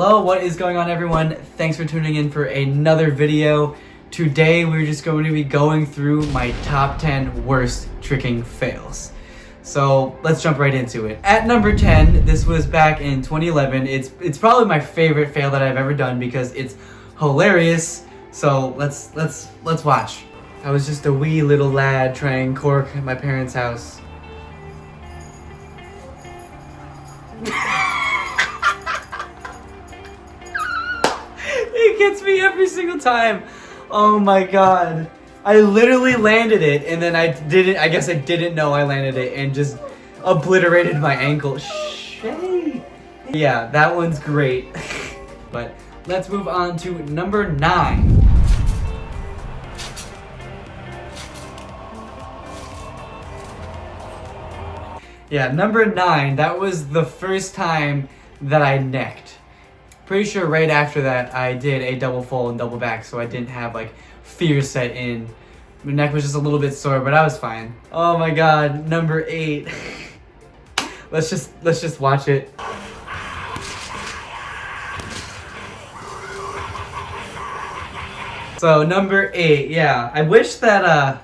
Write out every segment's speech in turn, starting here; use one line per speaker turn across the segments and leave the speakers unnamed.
Hello, what is going on, everyone? Thanks for tuning in for another video. Today we're just going to be going through my top 10 worst tricking fails. So let's jump right into it. At number 10, this was back in 2011. It's probably my favorite fail that I've ever done because it's hilarious. So let's watch. I was just a wee little lad trying cork at my parents' house. It gets me every single time. Oh my god. I literally landed it and then I guess I didn't know I landed it and just obliterated my ankle. Shay. Yeah, that one's great. But let's move on to number 9. Yeah, number 9, that was the first time that I necked. Pretty sure right after that I did a double full and double back, so I didn't have like fear set in. My neck was just a little bit sore, but I was fine. Oh my god, number 8. let's just watch it. So number 8, yeah. I wish that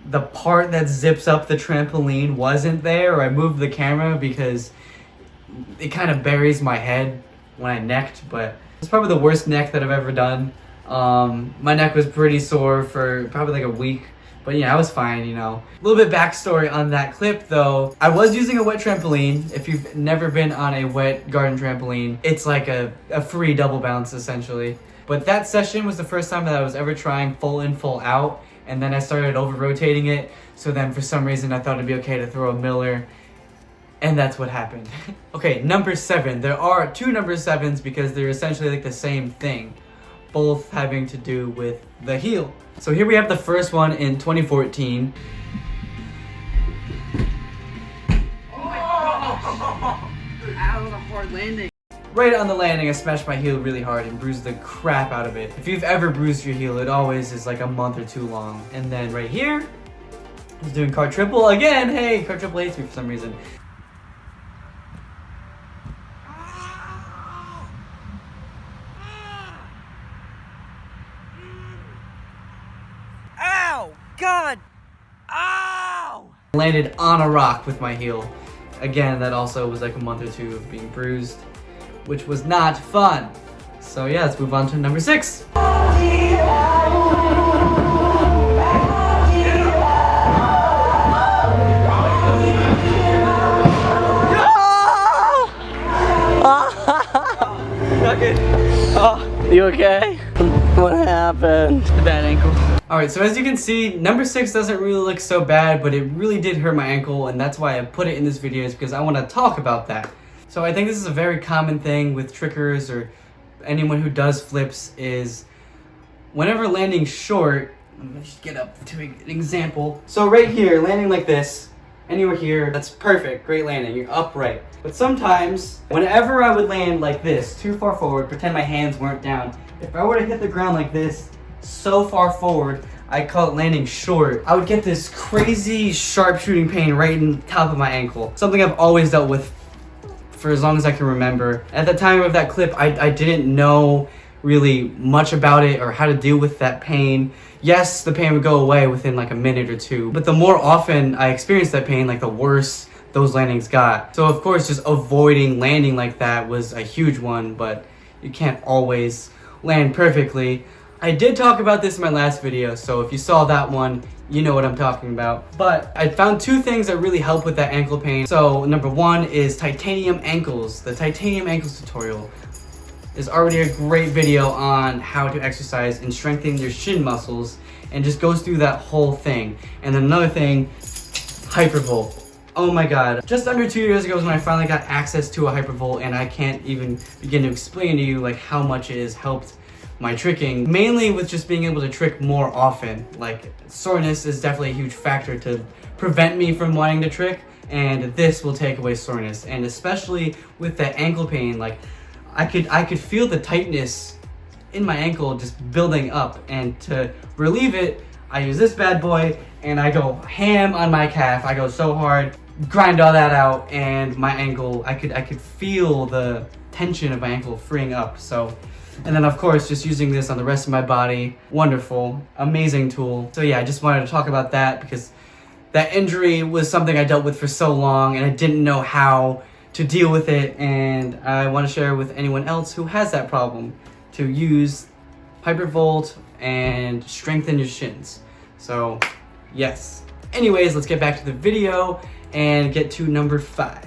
the part that zips up the trampoline wasn't there, or I moved the camera because it kind of buries my head when I necked, but it's probably the worst neck that I've ever done. My neck was pretty sore for probably like a week, but yeah, I was fine, you know. A little bit backstory on that clip though. I was using a wet trampoline. If you've never been on a wet garden trampoline, it's like a free double bounce essentially. But that session was the first time that I was ever trying full in, full out, and then I started over rotating it. So then for some reason I thought it'd be okay to throw a Miller. And that's what happened. Okay, number 7. There are 2 number 7s because they're essentially like the same thing, both having to do with the heel. So here we have the first one in 2014.
That was a hard landing.
Right on the landing, I smashed my heel really hard and bruised the crap out of it. If you've ever bruised your heel, it always is like a month or 2 long. And then right here, I was doing car triple again. Hey, car triple hates me for some reason.
Ow! God! Ow!
Landed on a rock with my heel. Again, that also was like a month or 2 of being bruised, which was not fun. So yeah, let's move on to number 6.
You okay? What happened?
The bad ankle. Alright, so as you can see, number 6 doesn't really look so bad, but it really did hurt my ankle, and that's why I put it in this video, is because I want to talk about that. So I think this is a very common thing with trickers or anyone who does flips, is whenever landing short, let me just get up to an example. So right here, landing like this, anywhere here, that's perfect, great landing, you're upright. But sometimes, whenever I would land like this, too far forward, pretend my hands weren't down, if I were to hit the ground like this, so far forward, I call it landing short, I would get this crazy sharp shooting pain right in the top of my ankle. Something I've always dealt with for as long as I can remember. At the time of that clip, I didn't know really much about it or how to deal with that pain. Yes, the pain would go away within like a minute or 2, but the more often I experienced that pain, like the worse those landings got. So of course, just avoiding landing like that was a huge one, but you can't always land perfectly. I did talk about this in my last video, so if you saw that one, you know what I'm talking about. But I found 2 things that really help with that ankle pain. So number 1 is titanium ankles. The titanium ankles tutorial is already a great video on how to exercise and strengthen your shin muscles, and just goes through that whole thing. And then another thing, Hypervolt. Oh my god. Just under 2 years ago was when I finally got access to a Hypervolt, and I can't even begin to explain to you like how much it has helped my tricking, mainly with just being able to trick more often. Like, soreness is definitely a huge factor to prevent me from wanting to trick, and this will take away soreness. And especially with that ankle pain, like I could feel the tightness in my ankle just building up, and to relieve it, I use this bad boy and I go ham on my calf. I go so hard. grind all that out, and my ankle, I could feel the tension of my ankle freeing up. So, and then of course just using this on the rest of my body, wonderful, amazing tool. So yeah, I just wanted to talk about that because that injury was something I dealt with for so long and I didn't know how to deal with it, and I want to share with anyone else who has that problem to use Hypervolt and strengthen your shins. So yes. Anyways, let's get back to the video and get to number 5.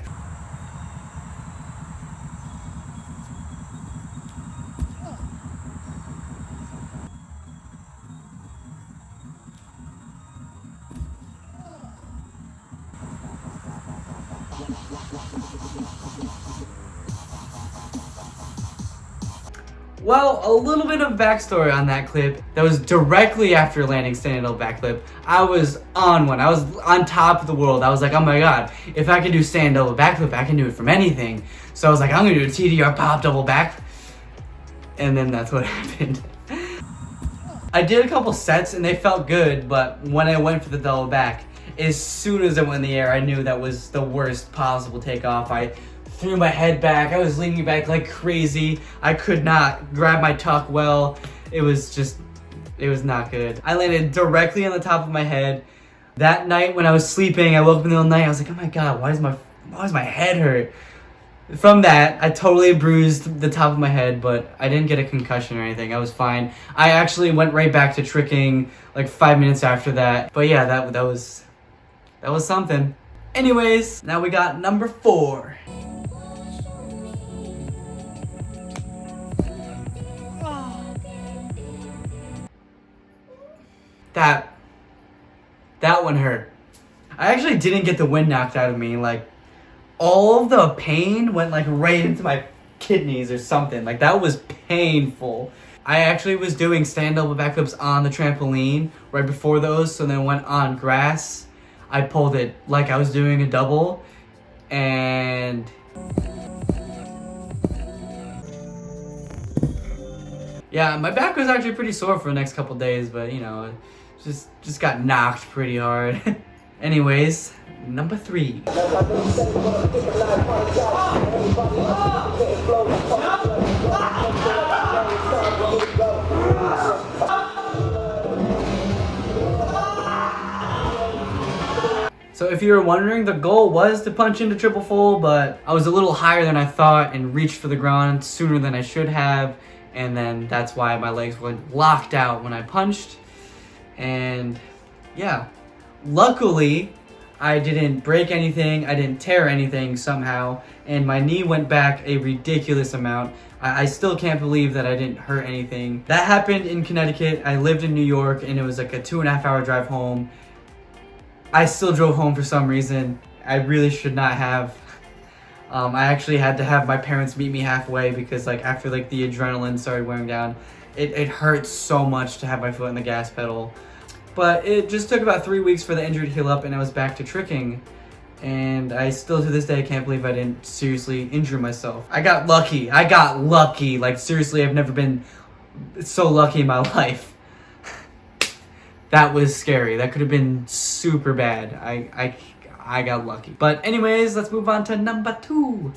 Well, a little bit of backstory on that clip. That was directly after landing standing double backflip. I was on one. I was on top of the world. I was like, oh my god, if I can do standing double backflip, I can do it from anything. So I was like, I'm gonna do a TDR pop double back. And then that's what happened. I did a couple sets and they felt good, but when I went for the double back, as soon as I went in the air, I knew that was the worst possible takeoff. I threw my head back. I was leaning back like crazy. I could not grab my tuck well. It was not good. I landed directly on the top of my head. That night when I was sleeping, I woke up in the middle of the night. I was like, oh my god, why does my head hurt? From that, I totally bruised the top of my head, but I didn't get a concussion or anything. I was fine. I actually went right back to tricking like 5 minutes after that. But yeah, that was something. Anyways, now we got number 4. That one hurt. I actually didn't get the wind knocked out of me. Like, all of the pain went like right into my kidneys or something. Like, that was painful. I actually was doing stand double backflips on the trampoline right before those, so then went on grass. I pulled it like I was doing a double, and yeah, my back was actually pretty sore for the next couple days, but you know, just got knocked pretty hard. Anyways, number 3. So if you were wondering, the goal was to punch into triple full, but I was a little higher than I thought and reached for the ground sooner than I should have. And then that's why my legs went locked out when I punched. And yeah, luckily I didn't break anything, I didn't tear anything somehow, and my knee went back a ridiculous amount. I still can't believe that I didn't hurt anything. That happened in Connecticut. I lived in New York and it was like a 2.5 hour drive home. I still drove home for some reason. I really should not have. I actually had to have my parents meet me halfway because like after like the adrenaline started wearing down, it hurt so much to have my foot on the gas pedal. But it just took about 3 weeks for the injury to heal up and I was back to tricking. And I still to this day can't believe I didn't seriously injure myself. I got lucky. Like seriously, I've never been so lucky in my life. That was scary. That could have been super bad. I got lucky. But anyways, let's move on to number 2.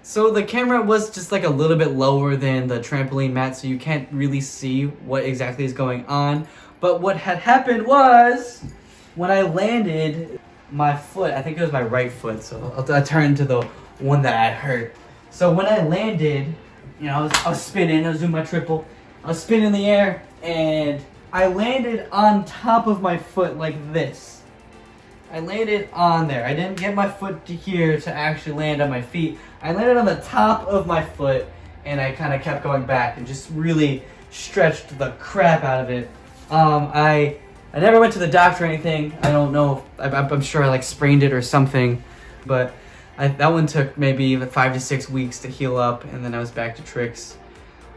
So the camera was just like a little bit lower than the trampoline mat, so you can't really see what exactly is going on. But what had happened was, when I landed, my foot, I think it was my right foot, so I'll turn to the one that I hurt. So when I landed, you know, I was spinning, I was doing my triple, I was spinning in the air, and I landed on top of my foot like this. I landed on there. I didn't get my foot to here to actually land on my feet. I landed on the top of my foot, and I kind of kept going back and just really stretched the crap out of it. I never went to the doctor or anything. I don't know. I'm sure I like sprained it or something, but that one took maybe 5 to 6 weeks to heal up, and then I was back to tricks.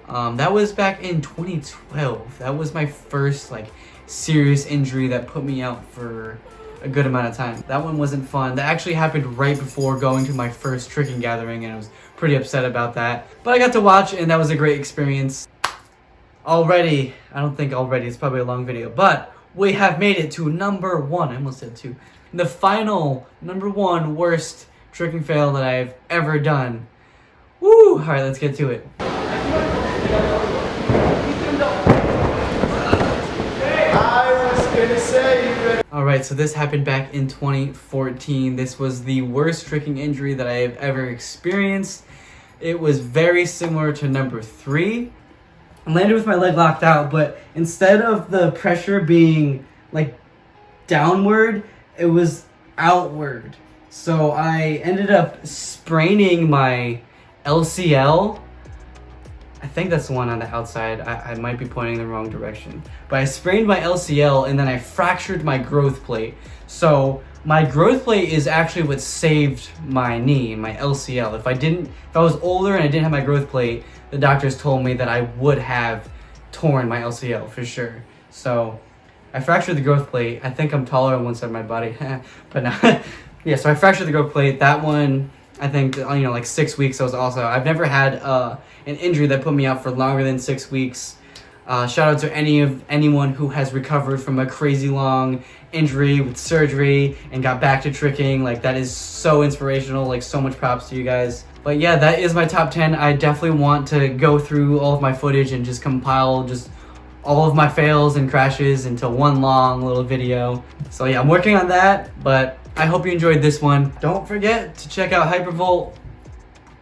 That was back in 2012. That was my first like serious injury that put me out for a good amount of time. That one wasn't fun. That actually happened right before going to my first tricking gathering, and I was pretty upset about that. But I got to watch, and that was a great experience. already, I don't think already, it's probably a long video, but we have made it to number 1. I almost said 2. The final number 1 worst trick and fail that I've ever done. Woo! Alright, let's get to it. Alright, so this happened back in 2014. This was the worst tricking injury that I have ever experienced. It was very similar to number 3. I landed with my leg locked out, but instead of the pressure being like downward, it was outward. So I ended up spraining my LCL. I think that's the one on the outside. I might be pointing the wrong direction. But I sprained my LCL and then I fractured my growth plate. So my growth plate is actually what saved my knee, my LCL. If I was older and I didn't have my growth plate, the doctors told me that I would have torn my LCL for sure. So I fractured the growth plate. I think I'm taller on one side of my body, but no. Yeah, so I fractured the growth plate. That one, I think, like 6 weeks. That was also, I've never had an injury that put me out for longer than 6 weeks. Shout out to anyone who has recovered from a crazy long injury with surgery and got back to tricking. Like, that is so inspirational. Like, so much props to you guys. But yeah, that is my top 10. I definitely want to go through all of my footage and just compile just all of my fails and crashes into one long little video. So yeah, I'm working on that, but I hope you enjoyed this one. Don't forget to check out Hypervolt.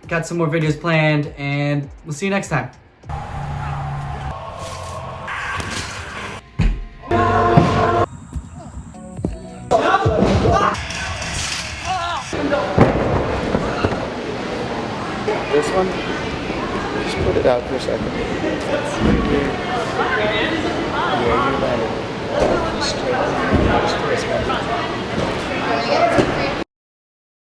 Got some more videos planned, and we'll see you next time.
This one, just put it out for a second.